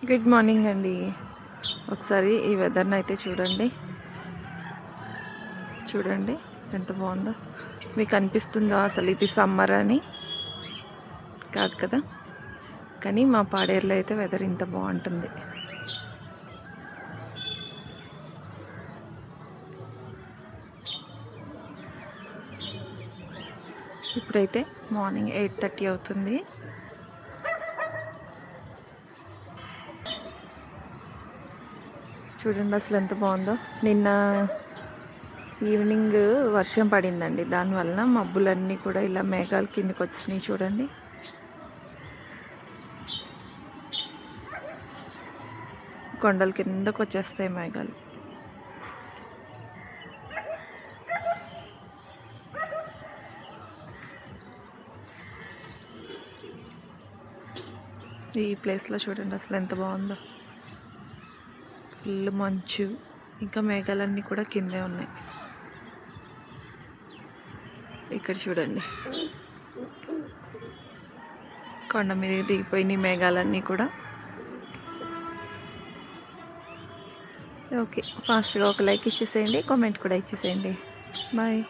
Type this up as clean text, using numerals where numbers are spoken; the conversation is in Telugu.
గుడ్ మార్నింగ్ అండి. ఒకసారి ఈ వెదర్ని అయితే చూడండి. చూడండి ఎంత బాగుందో. మీకు అనిపిస్తుందో అసలు ఇది సమ్మర్ అని? కాదు కదా, కానీ మా పాడేరులో అయితే వెదర్ ఇంత బాగుంటుంది. ఇప్పుడైతే మార్నింగ్ 8:30 అవుతుంది. చూడండి అసలు ఎంత బాగుందో. నిన్న ఈవినింగ్ వర్షం పడిందండి, దానివల్ల మబ్బులన్నీ కూడా ఇలా మేఘాలు కిందకి వచ్చినాయి. చూడండి కొండల కిందకు వచ్చేస్తాయి మేఘాలు. ఈ ప్లేస్లో చూడండి అసలు ఎంత బాగుందో. ఫుల్ మంచు, ఇంకా మేఘాలన్నీ కూడా కిందే ఉన్నాయి. ఇక్కడ చూడండి కొండ మీద దిగిపోయినాయి మేఘాలన్నీ కూడా. ఓకే, ఫాస్ట్గా ఒక లైక్ ఇచ్చేసేయండి, కామెంట్ కూడా ఇచ్చేసేయండి. బాయ్.